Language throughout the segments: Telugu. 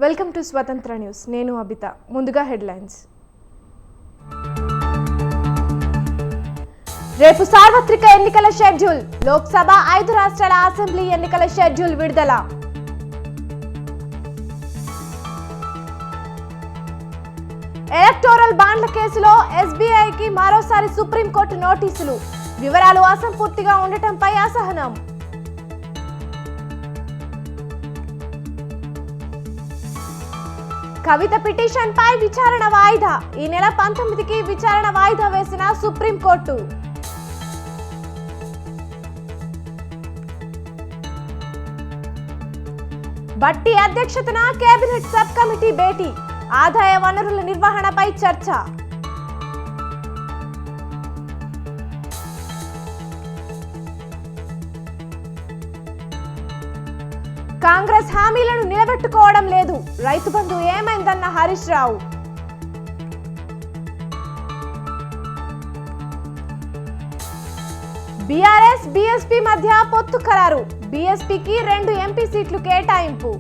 వెల్కమ్ టు స్వతంత్ర న్యూస్. నేను అబిత. ముందుగా హెడ్లైన్స్. రేపు సార్వత్రిక ఎన్నికల షెడ్యూల్. లోక్సభ 5 రాష్ట్రాల అసెంబ్లీ ఎన్నికల షెడ్యూల్ విడుదల. ఎలక్టోరల్ బాండ్ల కేసులో ఎస్బీఐకి మరోసారి సుప్రీంకోర్టు నోటీసులు. వివరాలు అసంపూర్తిగా ఉండటంపై అసహనం. కవిత పిటిషన్ పై విచారణ వాయిదా. ఈ నెల 19కి విచారణ వాయిదా వేసిన సుప్రీంకోర్టు. భట్టి అధ్యక్షతన కేబినెట్ సబ్ కమిటీ భేటీ. ఆదాయ వనరుల నిర్వహణపై చర్చ. కాంగ్రెస్ హామీలను నిలబెట్టుకోవడం లేదు. రైతు బంధు ఏమైందన్న హరీష్ రావు. బీఆర్ఎస్ బీఎస్పీ మధ్య పొత్తు ఖరారు. బీఎస్పీకి 2 ఎంపీ సీట్లు కేటాయింపు.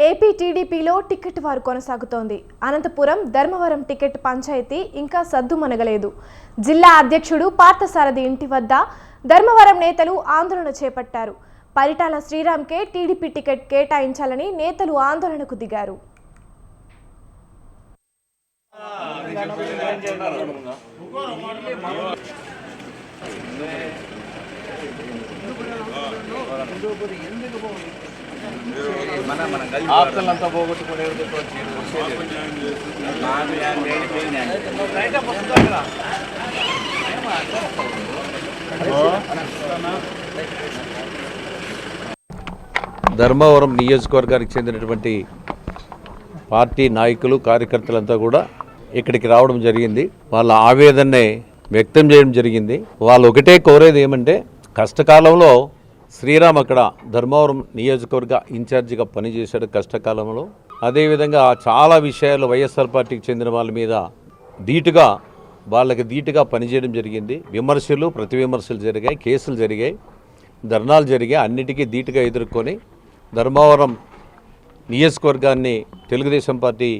ఏపీ టీడీపీలో టికెట్ వారు కొనసాగుతోంది. అనంతపురం ధర్మవరం టికెట్ పంచాయతీ ఇంకా సద్దుమణగలేదు. జిల్లా అధ్యక్షుడు పార్థసారథి ఇంటి వద్ద ధర్మవరం నేతలు ఆందోళన చేపట్టారు. పరిటాల శ్రీరామ్కే టీడీపీ టికెట్ కేటాయించాలని నేతలు ఆందోళనకు దిగారు. ధర్మవరం నియోజకవర్గానికి చెందినటువంటి పార్టీ నాయకులు కార్యకర్తలంతా కూడా ఇక్కడికి రావడం జరిగింది. వాళ్ళ ఆవేదనని వ్యక్తం చేయడం జరిగింది. వాళ్ళు ఒకటే కోరేది ఏమంటే, కష్టకాలంలో శ్రీరామ్ అక్కడ ధర్మవరం నియోజకవర్గ ఇన్ఛార్జిగా పనిచేశాడు కష్టకాలంలో. అదేవిధంగా చాలా విషయాలు వైఎస్ఆర్ పార్టీకి చెందిన వాళ్ళ మీద వాళ్ళకి ధీటుగా పనిచేయడం జరిగింది. విమర్శలు ప్రతి విమర్శలు జరిగాయి, కేసులు జరిగాయి, ధర్నాలు జరిగాయి. అన్నిటికీ ధీటుగా ఎదుర్కొని ధర్మవరం నియోజకవర్గాన్ని తెలుగుదేశం పార్టీ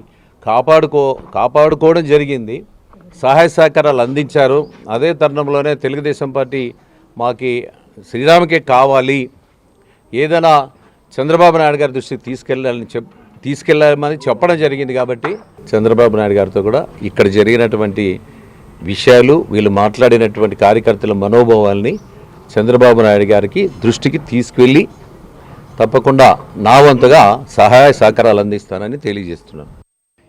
కాపాడుకోవడం జరిగింది. సహాయ సహకారాలు అందించారు. అదే తరుణంలోనే తెలుగుదేశం పార్టీ మాకి శ్రీరామ్కే కావాలి, ఏదైనా చంద్రబాబు నాయుడు గారి దృష్టికి తీసుకెళ్ళాలని చెప్పడం జరిగింది. కాబట్టి చంద్రబాబు నాయుడు గారితో కూడా ఇక్కడ జరిగినటువంటి విషయాలు, వీళ్ళు మాట్లాడినటువంటి కార్యకర్తల మనోభావాల్ని చంద్రబాబు నాయుడు గారికి దృష్టికి తీసుకువెళ్ళి తప్పకుండా నా వంతుగా సహాయ సహకారాలు అందిస్తానని తెలియజేస్తున్నాను.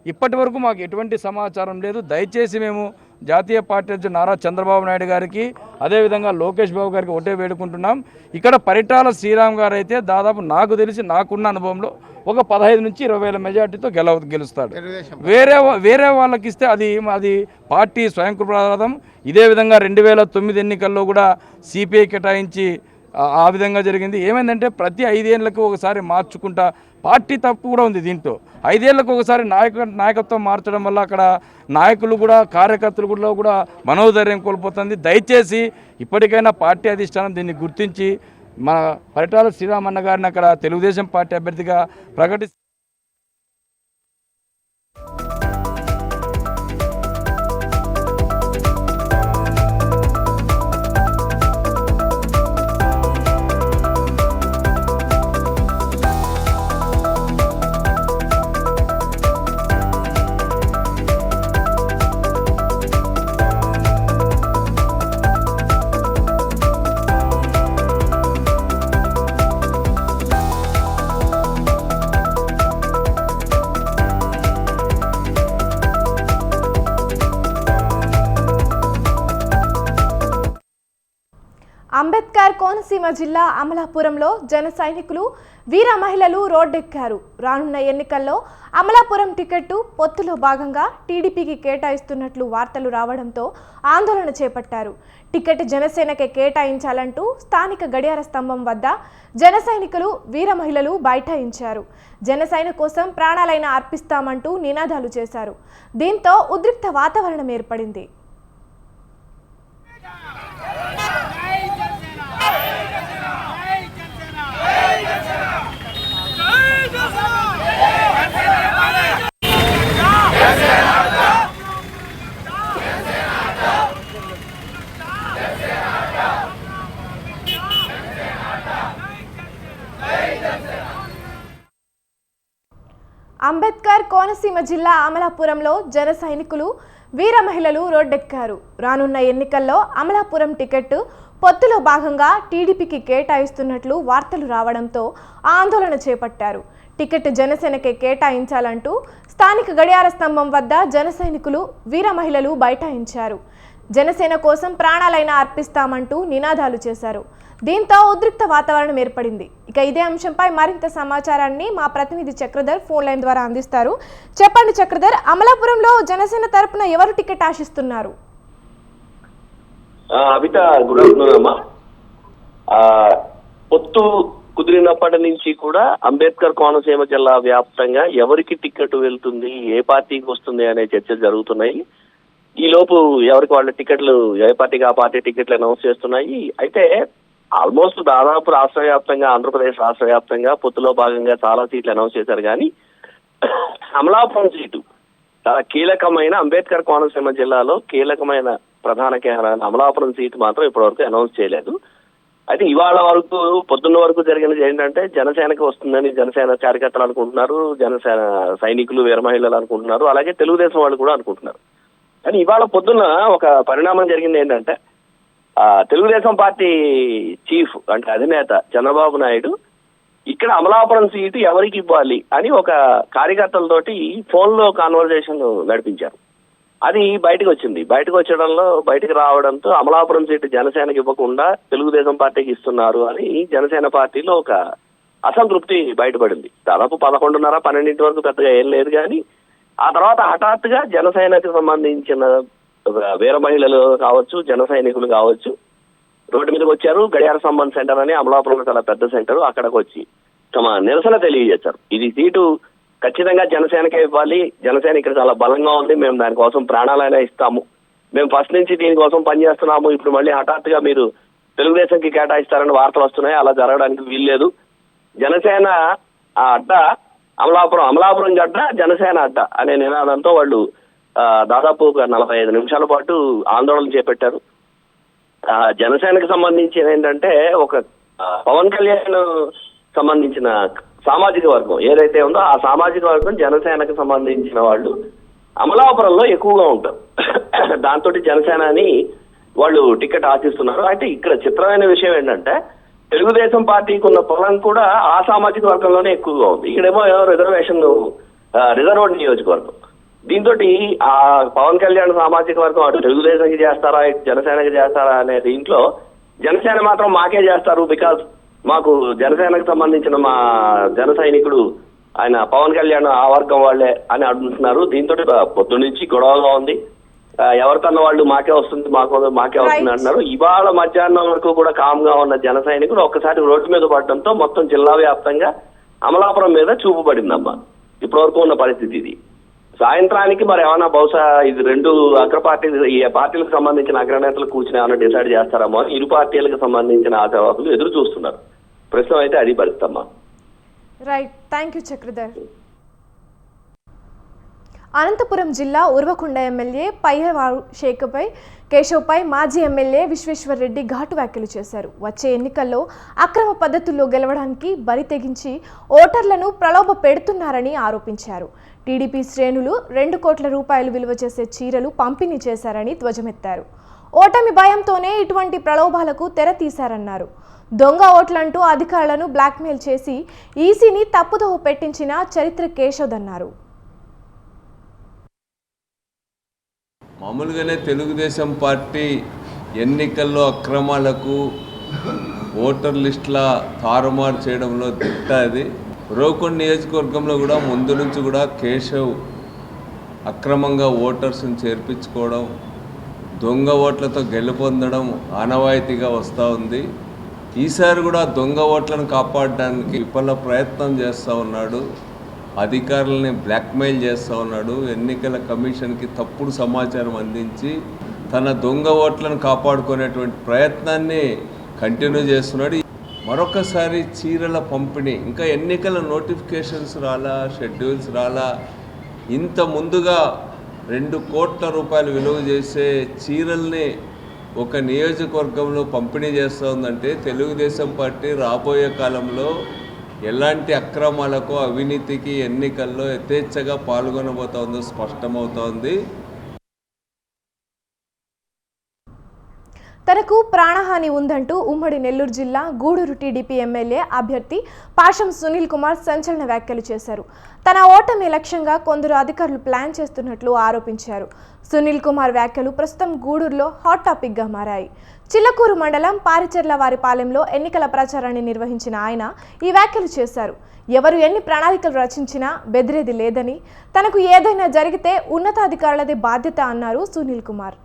ఇప్పటి వరకు మాకు ఎటువంటి సమాచారం లేదు. దయచేసి మేము జాతీయ పార్టీ అధ్యక్షుడు నారా చంద్రబాబు నాయుడు గారికి, అదేవిధంగా లోకేష్ బాబు గారికి ఒకటే వేడుకుంటున్నాం. ఇక్కడ పరిటాల శ్రీరామ్ గారు అయితే దాదాపు నాకు తెలిసి నాకున్న అనుభవంలో ఒక 15 నుంచి 20 వేల మెజార్టీతో గెలుస్తాడు. వేరే వాళ్ళకి ఇస్తే అది పార్టీ స్వయంకృతార్థం. ఇదే విధంగా 2009 ఎన్నికల్లో కూడా సిపిఐ కేటాయించి ఆ విధంగా జరిగింది. ఏమైందంటే ప్రతి 5 ఏళ్ళకు ఒకసారి మార్చుకుంటా, పార్టీ తప్పు కూడా ఉంది దీంట్లో. 5 ఏళ్ళకు ఒకసారి నాయకత్వం మార్చడం వల్ల అక్కడ నాయకులు కూడా కార్యకర్తలు కూడా మనోధైర్యం కోల్పోతుంది. దయచేసి ఇప్పటికైనా పార్టీ అధిష్టానం దీన్ని గుర్తించి మన పరిటాల శ్రీరామన్న గారిని అక్కడ తెలుగుదేశం పార్టీ అభ్యర్థిగా ప్రకటిస్తే కోనసీమ జిల్లా అమలాపురంలో జన సైనికులు వీర మహిళలు రోడ్డెక్కారు. రానున్న ఎన్నికల్లో అమలాపురం టికెట్టు పొత్తులో భాగంగా టీడీపీకి కేటాయిస్తున్నట్లు వార్తలు రావడంతో ఆందోళన చేపట్టారు. టికెట్ జనసేనకే కేటాయించాలంటూ స్థానిక గడియార స్తంభం వద్ద జన సైనికులు వీర మహిళలు బైఠాయించారు. జనసేన కోసం ప్రాణాలైనా అర్పిస్తామంటూ నినాదాలు చేశారు. దీంతో ఉద్రిక్త వాతావరణం ఏర్పడింది. అంబేద్కర్ కోనసీమ జిల్లా అమలాపురంలో జన సైనికులు వీర మహిళలు రోడ్డెక్కారు. రానున్న ఎన్నికల్లో అమలాపురం టికెట్ పొత్తులో భాగంగా టీడీపీకి కేటాయిస్తున్నట్లు వార్తలు రావడంతో ఆందోళన చేపట్టారు. టికెట్ జనసేనకే కేటాయించాలంటూ స్థానిక గడియార స్తంభం వద్ద జన సైనికులు వీర మహిళలు బైఠాయించారు. జనసేన కోసం ప్రాణాలైనా అర్పిస్తామంటూ నినాదాలు చేశారు. దీంతో ఉద్రిక్త వాతావరణం ఏర్పడింది. ఇక ఇదే అంశంపై మరింత సమాచారాన్ని మా ప్రతినిధి చక్రధర్ ఫోన్ లైన్ ద్వారా అందిస్తారు. చెప్పండి చక్రధర్, అమలాపురంలో జనసేన తరపున ఎవరు టికెట్ ఆశిస్తున్నారు? అవిత గుడ్ ఆఫ్టర్నూన్ అమ్మా. పొత్తు కుదిరినప్పటి నుంచి కూడా అంబేద్కర్ కోనసీమ జిల్లా వ్యాప్తంగా ఎవరికి టికెట్ వెళ్తుంది, ఏ పార్టీకి వస్తుంది అనే చర్చలు జరుగుతున్నాయి. ఈ లోపు ఎవరికి వాళ్ళ టికెట్లు, ఏ పార్టీకి ఆ పార్టీ టికెట్లు అనౌన్స్ చేస్తున్నాయి. అయితే ఆల్మోస్ట్ దాదాపు రాష్ట్ర వ్యాప్తంగా, ఆంధ్రప్రదేశ్ రాష్ట్ర వ్యాప్తంగా పొత్తులో భాగంగా చాలా సీట్లు అనౌన్స్ చేశారు. కానీ అమలాపురం సీటు చాలా కీలకమైన, అంబేద్కర్ కోనసీమ జిల్లాలో కీలకమైన ప్రధాన కేంద్రాన్ని అమలాపురం సీటు మాత్రం ఇప్పటివరకు అనౌన్స్ చేయలేదు. అయితే ఇవాళ వరకు, పొద్దున్న వరకు జరిగినది ఏంటంటే జనసేనకి వస్తుందని జనసేన కార్యకర్తలు అనుకుంటున్నారు, జనసేన సైనికులు వీర మహిళలు అనుకుంటున్నారు, అలాగే తెలుగుదేశం వాళ్ళు కూడా అనుకుంటున్నారు. కానీ ఇవాళ పొద్దున్న ఒక పరిణామం జరిగింది. ఏంటంటే తెలుగుదేశం పార్టీ చీఫ్ అంటే అధినేత చంద్రబాబు నాయుడు ఇక్కడ అమలాపురం సీటు ఎవరికి ఇవ్వాలి అని ఒక కార్యకర్తలతోటి ఫోన్లో కాన్వర్జేషన్ నడిపించారు. అది బయటకు వచ్చింది. బయటకు రావడంతో అమలాపురం సీటు జనసేనకి ఇవ్వకుండా తెలుగుదేశం పార్టీకి ఇస్తున్నారు అని జనసేన పార్టీలో ఒక అసంతృప్తి బయటపడింది. దాదాపు 11:30-12 వరకు పెద్దగా ఏం లేదు. కానీ ఆ తర్వాత హఠాత్తుగా జనసేనకు సంబంధించిన వీర మహిళలు కావచ్చు, జన సైనికులు కావచ్చు రోడ్డు మీదకి వచ్చారు. గడియార స్తంభం సెంటర్ అని అమలాపురం చాలా పెద్ద సెంటర్, అక్కడికి వచ్చి తమ నిరసన తెలియజేశారు. ఇది సీటు ఖచ్చితంగా జనసేనకే ఇవ్వాలి, జనసేన ఇక్కడ చాలా బలంగా ఉంది, మేము దానికోసం ప్రాణాలైనా ఇస్తాము, మేము ఫస్ట్ నుంచి దీనికోసం పనిచేస్తున్నాము, ఇప్పుడు మళ్ళీ హఠాత్తుగా మీరు తెలుగుదేశంకి కేటాయిస్తారని వార్తలు వస్తున్నాయి, అలా జరగడానికి వీల్లేదు, జనసేన అడ్డ అమలాపురం గడ్డ, జనసేన అడ్డ అనే నినాదంతో వాళ్ళు దాదాపు 45 నిమిషాల పాటు ఆందోళన చేపట్టారు. జనసేనకు సంబంధించి ఏంటంటే ఒక పవన్ కళ్యాణ్ సంబంధించిన సామాజిక వర్గం ఏదైతే ఉందో ఆ సామాజిక వర్గం జనసేనకు సంబంధించిన వాళ్ళు అమలాపురంలో ఎక్కువగా ఉంటారు. దాంతో జనసేనని వాళ్ళు టికెట్ ఆశిస్తున్నారు. అయితే ఇక్కడ చిత్రమైన విషయం ఏంటంటే తెలుగుదేశం పార్టీకి ఉన్న పొలం కూడా ఆ సామాజిక వర్గంలోనే ఎక్కువగా ఉంది. ఇక్కడేమో రిజర్వ్డ్ నియోజకవర్గం. దీంతో ఆ పవన్ కళ్యాణ్ సామాజిక వర్గం అటు తెలుగుదేశానికి చేస్తారా, ఇటు జనసేనకి చేస్తారా అనే దీంట్లో జనసేన మాత్రం మాకే చేస్తారు, బికాజ్ మాకు జనసేనకు సంబంధించిన మా జన సైనికుడు ఆయన పవన్ కళ్యాణ్ ఆ వర్గం వాళ్లే అని అంటున్నారు. దీంతో పొద్దు నుంచి గొడవగా ఉంది. ఎవరికన్నా వాళ్ళు మాకే వస్తుంది అంటున్నారు. ఇవాళ మధ్యాహ్నం వరకు కూడా కామ్ గా ఉన్న జన సైనికుడు ఒక్కసారి రోడ్డు మీద పడడంతో మొత్తం జిల్లా వ్యాప్తంగా అమలాపురం మీద చూపు పడిందమ్మా. ఇప్పటి వరకు ఉన్న పరిస్థితి ఇది. సాయంత్రానికి మరి ఏమన్నా బహుశా ఇది రెండు అగ్ర పార్టీలు, ఈ పార్టీలకు సంబంధించిన అగ్రనేతలు కూర్చుని ఏమైనా డిసైడ్ చేస్తారేమో అని ఇరు పార్టీలకు సంబంధించిన ఆశావాదులు ఎదురు చూస్తున్నారు. ప్రస్తుతం అయితే అది పరిస్థితమ్మా. Right, thank you Chakradhar. Anantapur జిల్లా ఉర్వకొండ ఎమ్మెల్యే పయ్యవారు కేశవ్పై మాజీ ఎమ్మెల్యే విశ్వేశ్వర్రెడ్డి ఘాటు వ్యాఖ్యలు చేశారు. వచ్చే ఎన్నికల్లో అక్రమ పద్ధతుల్లో గెలవడానికి బరి తెగించి ఓటర్లను ప్రలోభ పెడుతున్నారని ఆరోపించారు. టీడీపీ శ్రేణులు 2 కోట్ల రూపాయలు విలువ చేసే చీరలు పంపిణీ చేశారని ధ్వజమెత్తారు. ఓటమి భయంతోనే ఇటువంటి ప్రలోభాలకు తెర తీశారన్నారు. దొంగ ఓట్లంటూ అధికారులను బ్లాక్మెయిల్ చేసి ఈసీని తప్పుదోవ పెట్టించిన చరిత్ర కేశవ్దన్నారు. మామూలుగానే తెలుగుదేశం పార్టీ ఎన్నికల్లో అక్రమాలకు ఓటర్ లిస్టుల తారుమారు చేయడంలో దిట్ట అది. రోకొండ నియోజకవర్గంలో కూడా ముందు నుంచి కూడా కేశవ్ అక్రమంగా ఓటర్స్ని చేర్పించుకోవడం, దొంగ ఓట్లతో గెలుపొందడం ఆనవాయితీగా వస్తూ ఉంది. ఈసారి కూడా దొంగ ఓట్లను కాపాడడానికి విఫల ప్రయత్నం చేస్తూ ఉన్నాడు. అధికారులని బ్లాక్మెయిల్ చేస్తూ ఉన్నాడు. ఎన్నికల కమిషన్కి తప్పుడు సమాచారం అందించి తన దొంగ ఓట్లను కాపాడుకునేటువంటి ప్రయత్నాన్ని కంటిన్యూ చేస్తున్నాడు. మరొకసారి చీరల పంపిణీ, ఇంకా ఎన్నికల నోటిఫికేషన్స్ రాలా, షెడ్యూల్స్ రాలా, ఇంత ముందుగా 2 కోట్ల రూపాయలు విలువ చేసే చీరల్ని ఒక నియోజకవర్గంలో పంపిణీ చేస్తూ ఉందంటే తెలుగుదేశం పార్టీ రాబోయే కాలంలో ఎలాంటి అక్రమాలకు, అవినీతికి ఎన్నికల్లో యథేచ్ఛగా పాల్గొనబోతోందో స్పష్టమవుతోంది. తనకు ప్రాణహాని ఉందంటూ ఉమ్మడి నెల్లూరు జిల్లా గూడూరు టీడీపీ ఎమ్మెల్యే అభ్యర్థి పాషం సునీల్ కుమార్ సంచలన వ్యాఖ్యలు చేశారు. తన ఓటమి లక్ష్యంగా కొందరు అధికారులు ప్లాన్ చేస్తున్నట్లు ఆరోపించారు. సునీల్ కుమార్ వ్యాఖ్యలు ప్రస్తుతం గూడూరులో హాట్ టాపిక్గా మారాయి. చిల్లకూరు మండలం పారిచెర్లవారిపాలెంలో ఎన్నికల ప్రచారాన్ని నిర్వహించిన ఆయన ఈ వ్యాఖ్యలు చేశారు. ఎవరు ఎన్ని ప్రణాళికలు రచించినా బెదిరేది లేదని, తనకు ఏదైనా జరిగితే ఉన్నతాధికారులదే బాధ్యత అన్నారు సునీల్ కుమార్.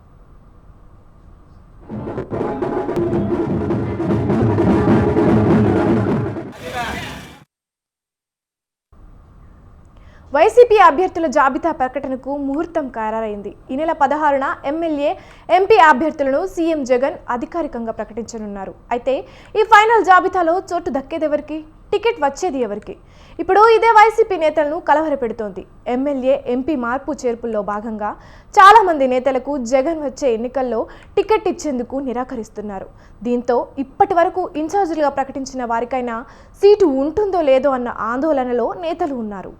వైసీపీ అభ్యర్థుల జాబితా ప్రకటనకు ముహూర్తం ఖరారైంది. ఈ నెల 16న ఎమ్మెల్యే, ఎంపీ అభ్యర్థులను సీఎం జగన్ అధికారికంగా ప్రకటించనున్నారు. అయితే ఈ ఫైనల్ జాబితాలో చోటు దక్కేది ఎవరికి, టికెట్ వచ్చేది ఎవరికి? ఇప్పుడు ఇదే వైసీపీ నేతలను కలవరపెడుతోంది. ఎమ్మెల్యే, ఎంపీ మార్పు చేర్పుల్లో భాగంగా చాలా మంది నేతలకు జగన్ వచ్చే ఎన్నికల్లో టికెట్ ఇచ్చేందుకు నిరాకరిస్తున్నారు. దీంతో ఇప్పటి వరకు ఇన్ఛార్జీలుగా ప్రకటించిన వారికైనా సీటు ఉంటుందో లేదో అన్న ఆందోళనలో నేతలు ఉన్నారు.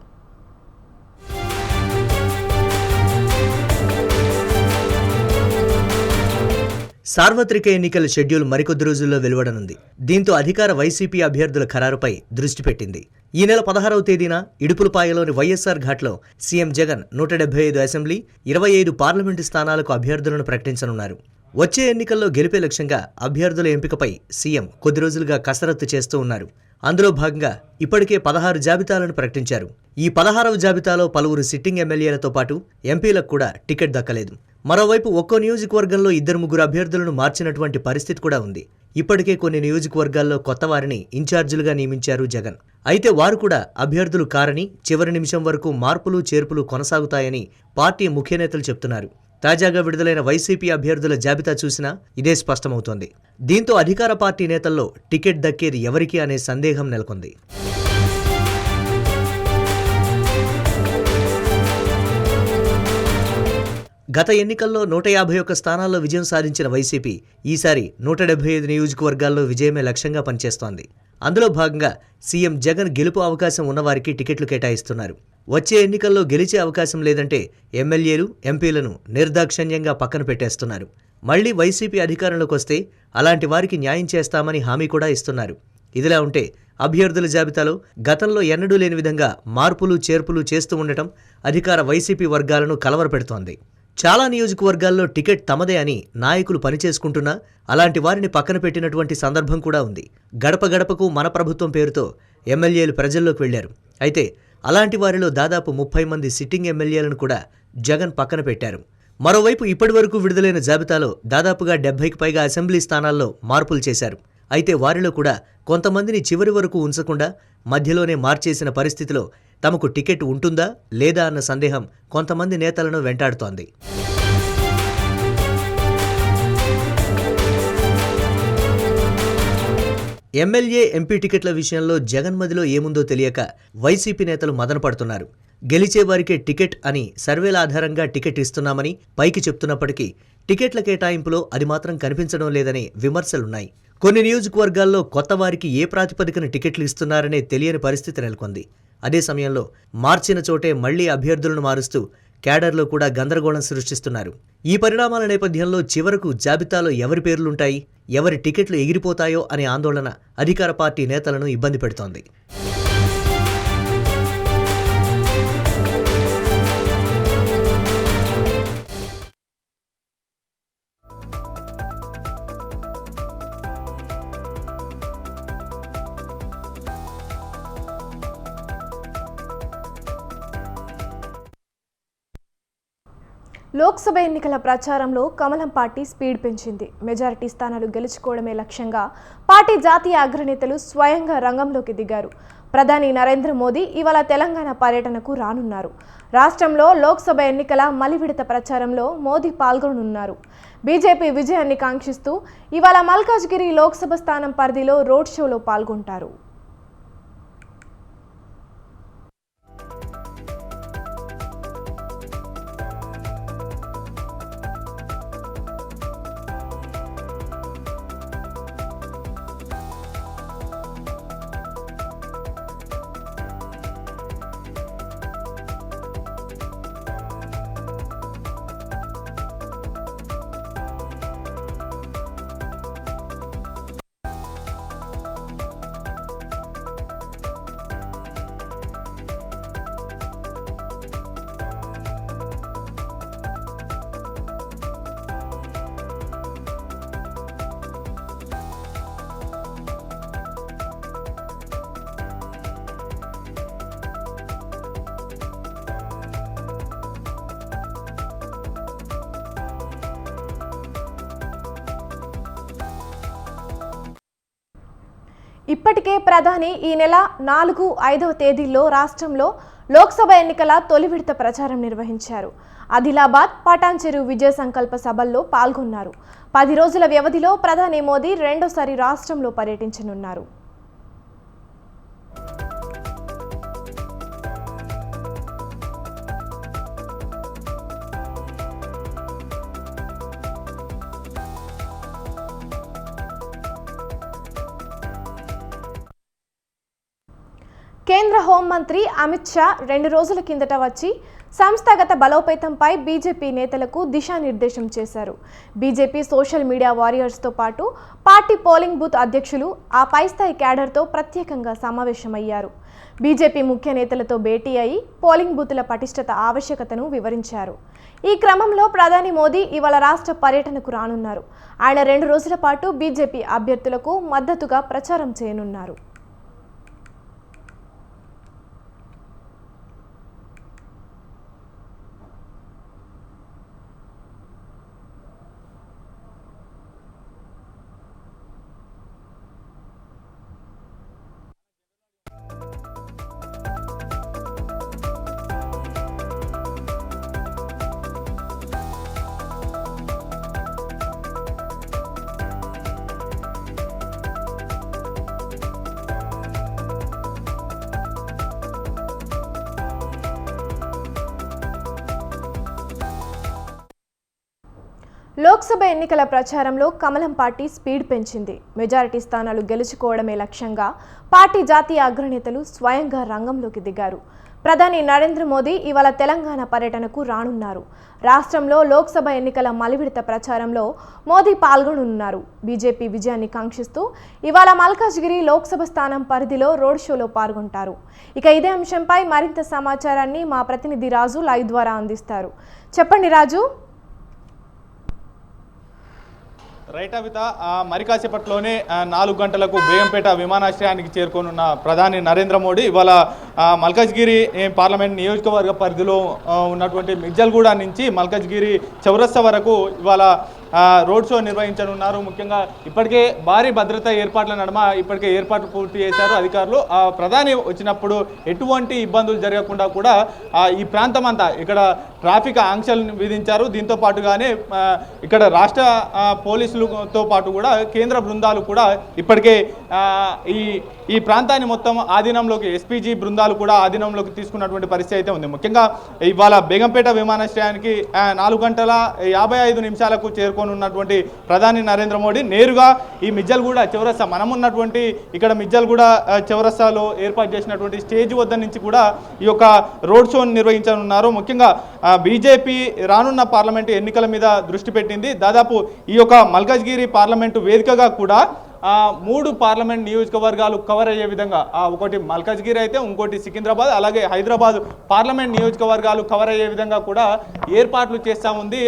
సార్వత్రిక ఎన్నికల షెడ్యూల్ మరికొద్ది రోజుల్లో వెలువడనుంది. దీంతో అధికార వైసీపీ అభ్యర్థుల ఖరారుపై దృష్టి పెట్టింది. ఈ నెల 16వ తేదీన ఇడుపులపాయలోని వైఎస్ఆర్ ఘాట్లో సీఎం జగన్ 175 అసెంబ్లీ, 25 పార్లమెంటు స్థానాలకు అభ్యర్థులను ప్రకటించనున్నారు. వచ్చే ఎన్నికల్లో గెలిపే లక్ష్యంగా అభ్యర్థుల ఎంపికపై సీఎం కొద్ది రోజులుగా కసరత్తు చేస్తూ ఉన్నారు. అందులో భాగంగా ఇప్పటికే 16 జాబితాలను ప్రకటించారు. ఈ 16వ జాబితాలో పలువురు సిట్టింగ్ ఎమ్మెల్యేలతో పాటు ఎంపీలకు కూడా టికెట్ దక్కలేదు. మరోవైపు ఒక్కో నియోజకవర్గంలో 2-3 అభ్యర్థులను మార్చినటువంటి పరిస్థితి కూడా ఉంది. ఇప్పటికే కొన్ని నియోజకవర్గాల్లో కొత్త వారిని ఇన్ఛార్జీలుగా నియమించారు జగన్. అయితే వారు కూడా అభ్యర్థులు కారని, చివరి నిమిషం వరకు మార్పులు చేర్పులు కొనసాగుతాయని పార్టీ ముఖ్య నేతలు చెప్తున్నారు. తాజాగా విడుదలైన వైసీపీ అభ్యర్థుల జాబితా చూసినా ఇదే స్పష్టమవుతోంది. దీంతో అధికార పార్టీ నేతల్లో టికెట్ దక్కేది ఎవరికి అనే సందేహం నెలకొంది. గత ఎన్నికల్లో 151 స్థానాల్లో విజయం సాధించిన వైసీపీ ఈసారి 175 నియోజకవర్గాల్లో విజయమే లక్ష్యంగా పనిచేస్తోంది. అందులో భాగంగా సీఎం జగన్ గెలుపు అవకాశం ఉన్నవారికి టికెట్లు కేటాయిస్తున్నారు. వచ్చే ఎన్నికల్లో గెలిచే అవకాశం లేదంటే ఎమ్మెల్యేలు, ఎంపీలను నిర్దాక్షిణ్యంగా పక్కన పెట్టేస్తున్నారు. మళ్లీ వైసీపీ అధికారంలోకి వస్తే అలాంటి వారికి న్యాయం చేస్తామని హామీ కూడా ఇస్తున్నారు. ఇదిలా ఉంటే అభ్యర్థుల జాబితాలో గతంలో ఎన్నడూ లేని విధంగా మార్పులు చేర్పులు చేస్తూ ఉండటం అధికార వైసీపీ వర్గాలను కలవరపెడుతోంది. చాలా నియోజకవర్గాల్లో టికెట్ తమదే అని నాయకులు పనిచేసుకుంటున్నా అలాంటి వారిని పక్కన పెట్టినటువంటి సందర్భం కూడా ఉంది. గడప గడపకు మన ప్రభుత్వం పేరుతో ఎమ్మెల్యేలు ప్రజల్లోకి వెళ్లారు. అయితే అలాంటి వారిలో దాదాపు 30 మంది సిట్టింగ్ ఎమ్మెల్యేలను కూడా జగన్ పక్కన పెట్టారు. మరోవైపు ఇప్పటివరకు విడుదలైన జాబితాలో దాదాపుగా 70కి పైగా అసెంబ్లీ స్థానాల్లో మార్పులు చేశారు. అయితే వారిలో కూడా కొంతమందిని చివరి వరకు ఉంచకుండా మధ్యలోనే మార్చేసిన పరిస్థితిలో తమకు టికెట్ ఉంటుందా లేదా అన్న సందేహం కొంతమంది నేతలను వెంటాడుతోంది. ఎమ్మెల్యే, ఎంపీ టికెట్ల విషయంలో జగన్ మదిలో ఏముందో తెలియక వైసీపీ నేతలు మదనపడుతున్నారు. గెలిచే వారికే టికెట్ అని సర్వేల ఆధారంగా టికెట్ ఇస్తున్నామని పైకి చెప్తున్నప్పటికీ టికెట్ల కేటాయింపులో అది మాత్రం కనిపించడం లేదనే విమర్శలున్నాయి. కొన్ని నియోజకవర్గాల్లో కొత్త వారికి ఏ ప్రాతిపదికన టికెట్లు ఇస్తున్నారనే తెలియని పరిస్థితి నెలకొంది. అదే సమయంలో మార్చిన చోటే మళ్లీ అభ్యర్థులను మారుస్తూ క్యాడర్లో కూడా గందరగోళం సృష్టిస్తున్నారు. ఈ పరిణామాల నేపథ్యంలో చివరకు జాబితాలో ఎవరి పేర్లుంటాయి, ఎవరి టికెట్లు ఎగిరిపోతాయో అనే ఆందోళన అధికార పార్టీ నేతలను ఇబ్బంది పెడుతోంది. లోక్సభ ఎన్నికల ప్రచారంలో కమలం పార్టీ స్పీడ్ పెంచింది. మెజారిటీ స్థానాలు గెలుచుకోవడమే లక్ష్యంగా పార్టీ జాతీయ అగ్రనేతలు స్వయంగా రంగంలోకి దిగారు. ప్రధాని నరేంద్ర మోదీ ఇవాళ తెలంగాణ పర్యటనకు రానున్నారు. రాష్ట్రంలో లోక్సభ ఎన్నికల మలి విడత ప్రచారంలో మోదీ పాల్గొనున్నారు. బీజేపీ విజయాన్ని కాంక్షిస్తూ ఇవాళ మల్కాజ్గిరి లోక్సభ స్థానం పరిధిలో రోడ్ షోలో పాల్గొంటారు. ఇప్పటికే ప్రధాని ఈ నెల 4, 5వ తేదీల్లో రాష్ట్రంలో లోక్సభ ఎన్నికల తొలి విడత ప్రచారం నిర్వహించారు. ఆదిలాబాద్, పటాన్చెరు విజయ సంకల్ప సభల్లో పాల్గొన్నారు. 10 రోజుల వ్యవధిలో ప్రధాని మోదీ రెండోసారి రాష్ట్రంలో పర్యటించనున్నారు. కేంద్ర హోంమంత్రి అమిత్ షా 2 రోజుల కిందట వచ్చి సంస్థాగత బలోపేతంపై బీజేపీ నేతలకు దిశానిర్దేశం చేశారు. బీజేపీ సోషల్ మీడియా వారియర్స్తో పాటు పార్టీ పోలింగ్ బూత్ అధ్యక్షులు ఆ పైస్థాయి క్యాడర్తో ప్రత్యేకంగా సమావేశమయ్యారు. బీజేపీ ముఖ్య నేతలతో భేటీ అయి పోలింగ్ బూతుల పటిష్టత ఆవశ్యకతను వివరించారు. ఈ క్రమంలో ప్రధాని మోదీ ఇవాళ రాష్ట్ర పర్యటనకు రానున్నారు. ఆయన 2 రోజుల పాటు బీజేపీ అభ్యర్థులకు మద్దతుగా ప్రచారం చేయనున్నారు. లోక్సభ ఎన్నికల ప్రచారంలో కమలం పార్టీ స్పీడ్ పెంచింది. మెజారిటీ స్థానాలు గెలుచుకోవడమే లక్ష్యంగా పార్టీ జాతీయ అగ్రనేతలు స్వయంగా రంగంలోకి దిగారు. ప్రధాని నరేంద్ర మోదీ ఇవాళ తెలంగాణ పర్యటనకు రానున్నారు. రాష్ట్రంలో లోక్సభ ఎన్నికల మలివిడత ప్రచారంలో మోదీ పాల్గొనున్నారు. బీజేపీ విజయాన్ని కాంక్షిస్తూ ఇవాళ మల్కాజ్గిరి లోక్సభ స్థానం పరిధిలో రోడ్ షోలో పాల్గొంటారు. ఇక ఇదే అంశంపై మరింత సమాచారాన్ని మా ప్రతినిధి రాజు లైవ్ ద్వారా అందిస్తారు. చెప్పండి రాజు. రైట్ అవిత, మరి కాసేపట్లోనే 4 గంటలకు బేగంపేట విమానాశ్రయానికి చేరుకోనున్న ప్రధాని నరేంద్ర మోడీ ఇవాళ మల్కాజ్గిరి పార్లమెంట్ నియోజకవర్గ పరిధిలో ఉన్నటువంటి మిర్జల్గూడ నుంచి మల్కాజ్గిరి చౌరస్తా వరకు ఇవాళ రోడ్ షో నిర్వహించనున్నారు. ముఖ్యంగా ఇప్పటికే భారీ భద్రతా ఏర్పాట్ల నడుమ ఇప్పటికే ఏర్పాట్లు పూర్తి చేశారు అధికారులు. ప్రధాని వచ్చినప్పుడు ఎటువంటి ఇబ్బందులు జరగకుండా కూడా ఈ ప్రాంతం అంతా ఇక్కడ ట్రాఫిక్ ఆంక్షలు విధించారు. దీంతో పాటుగానే ఇక్కడ రాష్ట్ర పోలీసులతో పాటు కూడా కేంద్ర బృందాలు కూడా ఇప్పటికే ఈ ప్రాంతాన్ని మొత్తం ఆధీనంలోకి ఎస్పీజీ బృందాలు కూడా ఆధీనంలోకి తీసుకున్నటువంటి పరిస్థితి అయితే ఉంది. ముఖ్యంగా ఇవాళ బేగంపేట విమానాశ్రయానికి 4:55 చేరుకోనున్నటువంటి ప్రధాని నరేంద్ర మోడీ నేరుగా ఈ మిర్జల్గూడ చౌరస్తా, మనమున్నటువంటి ఇక్కడ మిర్జల్గూడ చౌరస్తాలో ఏర్పాటు చేసినటువంటి స్టేజ్ వద్ద నుంచి కూడా ఈ యొక్క రోడ్ షోను నిర్వహించనున్నారు. ముఖ్యంగా బీజేపీ రానున్న పార్లమెంటు ఎన్నికల మీద దృష్టి పెట్టింది. దాదాపు ఈ యొక్క మల్కాజ్గిరి పార్లమెంటు వేదికగా కూడా మూడు పార్లమెంట్ నియోజకవర్గాలు కవర్ అయ్యే విధంగా ఒకటి మల్కాజ్గిరి అయితే ఇంకోటి సికింద్రాబాద్ అలాగే హైదరాబాద్ పార్లమెంట్ నియోజకవర్గాలు కవర్ అయ్యే విధంగా కూడా ఏర్పాట్లు చేస్తూ ఉంది.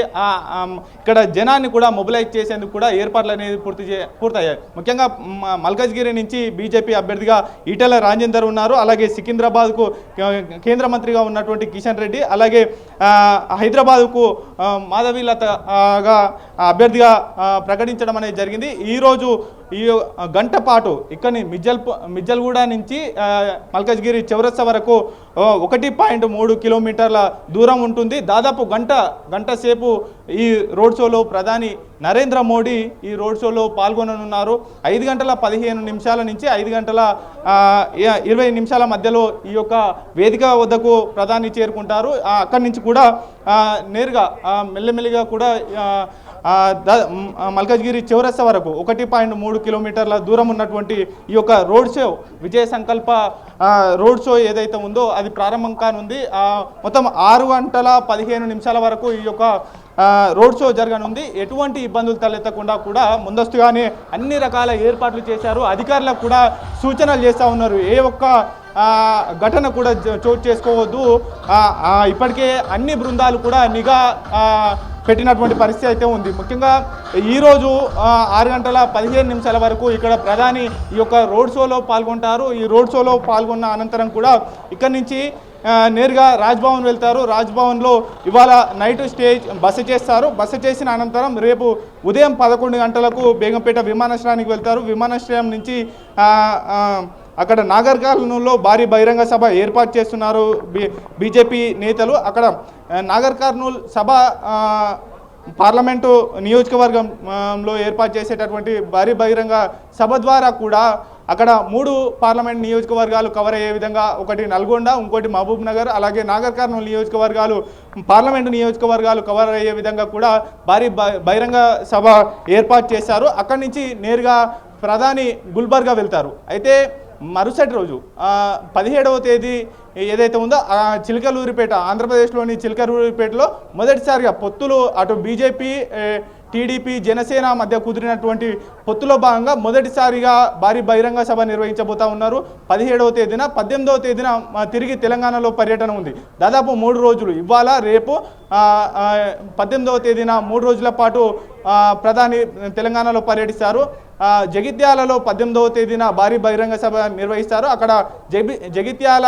ఇక్కడ జనాన్ని కూడా మొబిలైజ్ చేసేందుకు కూడా ఏర్పాట్లు అనేది పూర్తయ్యాయి. ముఖ్యంగా మల్కాజ్గిరి నుంచి బీజేపీ అభ్యర్థిగా ఈటెల రాజేందర్ ఉన్నారు. అలాగే సికింద్రాబాద్కు కేంద్ర మంత్రిగా ఉన్నటువంటి కిషన్ రెడ్డి, అలాగే హైదరాబాద్కు మాధవీలతగా అభ్యర్థిగా ప్రకటించడం అనేది జరిగింది. ఈరోజు ఈ గంట పాటు ఇక్కడి మిజ్జల్గూడ నుంచి మల్కాజ్గిరి చౌరస్తా వరకు 1.3 కిలోమీటర్ల దూరం ఉంటుంది. దాదాపు గంట సేపు ఈ రోడ్ షోలో ప్రధాని నరేంద్ర మోడీ ఈ రోడ్ షోలో పాల్గొననున్నారు. 5:15 నుంచి 5:20 మధ్యలో ఈ యొక్క వేదిక వద్దకు ప్రధాని చేరుకుంటారు. అక్కడి నుంచి కూడా నేరుగా మెల్లమెల్లిగా కూడా మల్కాజ్గిరి చౌరస్తా వరకు 1.3 కిలోమీటర్ల దూరం ఉన్నటువంటి ఈ యొక్క రోడ్ షో విజయ సంకల్ప రోడ్ షో ఏదైతే ఉందో అది ప్రారంభం కానుంది. మొత్తం 6:15 వరకు ఈ యొక్క రోడ్ షో జరగనుంది. ఎటువంటి ఇబ్బందులు తలెత్తకుండా కూడా ముందస్తుగానే అన్ని రకాల ఏర్పాట్లు చేశారు. అధికారులకు కూడా సూచనలు చేస్తూ ఉన్నారు. ఏ ఒక్క ఘటన కూడా చోటు చేసుకోవద్దు. ఇప్పటికే అన్ని బృందాలు కూడా నిఘా పెట్టినటువంటి పరిస్థితి అయితే ఉంది. ముఖ్యంగా ఈరోజు 6:15 వరకు ఇక్కడ ప్రధాని ఈ యొక్క రోడ్ షోలో పాల్గొంటారు. ఈ రోడ్ షోలో పాల్గొన్న అనంతరం కూడా ఇక్కడి నుంచి నేరుగా రాజ్భవన్ వెళ్తారు. రాజ్భవన్లో ఇవాళ నైట్ బస చేస్తారు. బస చేసిన అనంతరం రేపు ఉదయం 11 గంటలకు బేగంపేట విమానాశ్రయానికి వెళ్తారు. విమానాశ్రయం నుంచి అక్కడ నాగర్ కర్నూల్లో భారీ బహిరంగ సభ ఏర్పాటు చేస్తున్నారు బీజేపీ నేతలు. అక్కడ నాగర్ కర్నూల్ సభ పార్లమెంటు నియోజకవర్గంలో ఏర్పాటు చేసేటటువంటి భారీ బహిరంగ సభ ద్వారా కూడా అక్కడ 3 పార్లమెంట్ నియోజకవర్గాలు కవర్ అయ్యే విధంగా, ఒకటి నల్గొండ, ఇంకోటి మహబూబ్ నగర్, అలాగే నాగర్ కర్నూల్ నియోజకవర్గాలు పార్లమెంటు నియోజకవర్గాలు కవర్ అయ్యే విధంగా కూడా భారీ బహిరంగ సభ ఏర్పాటు చేశారు. అక్కడి నుంచి నేరుగా ప్రధాని గుల్బర్గా వెళ్తారు. అయితే మరుసటి రోజు 17వ తేదీ ఏదైతే ఉందో చిలకలూరిపేట, ఆంధ్రప్రదేశ్లోని చిలకలూరిపేటలో మొదటిసారిగా పొత్తులు అటు బీజేపీ, టీడీపీ, జనసేన మధ్య కుదిరినటువంటి పొత్తులో భాగంగా మొదటిసారిగా భారీ బహిరంగ సభ నిర్వహించబోతా ఉన్నారు. 17వ తేదీన 18వ తేదీన తిరిగి తెలంగాణలో పర్యటన ఉంది. దాదాపు 3 రోజులు, ఇవాళ రేపు 18వ తేదీన 3 రోజుల పాటు ప్రధాని తెలంగాణలో పర్యటిస్తారు. జగిత్యాలలో 18వ తేదీన భారీ బహిరంగ సభ నిర్వహిస్తారు. అక్కడ జగిత్యాల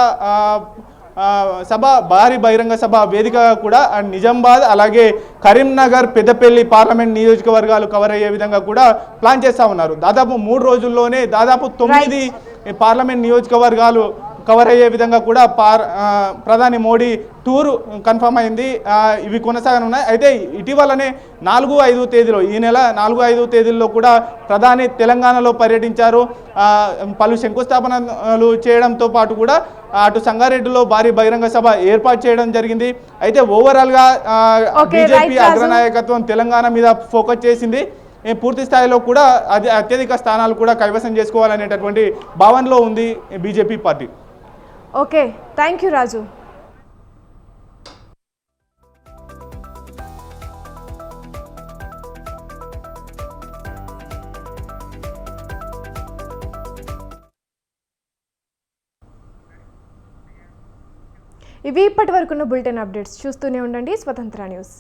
సభ భారీ బహిరంగ సభ వేదికగా కూడా నిజామాబాద్, అలాగే కరీంనగర్, పెద్దపల్లి పార్లమెంట్ నియోజకవర్గాలు కవర్ అయ్యే విధంగా కూడా ప్లాన్ చేస్తూ ఉన్నారు. దాదాపు 3 రోజుల్లోనే దాదాపు 9 పార్లమెంట్ నియోజకవర్గాలు కవర్ అయ్యే విధంగా కూడా ప్రధాని మోడీ టూరు కన్ఫర్మ్ అయింది. ఇవి కొనసాగనున్నాయి. అయితే ఇటీవలనే 4-5 తేదీలో, ఈ నెల 4-5 తేదీల్లో కూడా ప్రధాని తెలంగాణలో పర్యటించారు. పలు శంకుస్థాపనలు చేయడంతో పాటు కూడా అటు సంగారెడ్డిలో భారీ బహిరంగ సభ ఏర్పాటు చేయడం జరిగింది. అయితే ఓవరాల్గా బీజేపీ అగ్రనాయకత్వం తెలంగాణ మీద ఫోకస్ చేసింది. పూర్తి స్థాయిలో కూడా అత్యధిక స్థానాలు కూడా కైవసం చేసుకోవాలనేటటువంటి భావనలో ఉంది BJP party. Okay, thank you Raju. ఇవి ఇప్పటి వరకున్న బులెటిన్ అప్డేట్స్. చూస్తూనే ఉండండి స్వతంత్ర న్యూస్.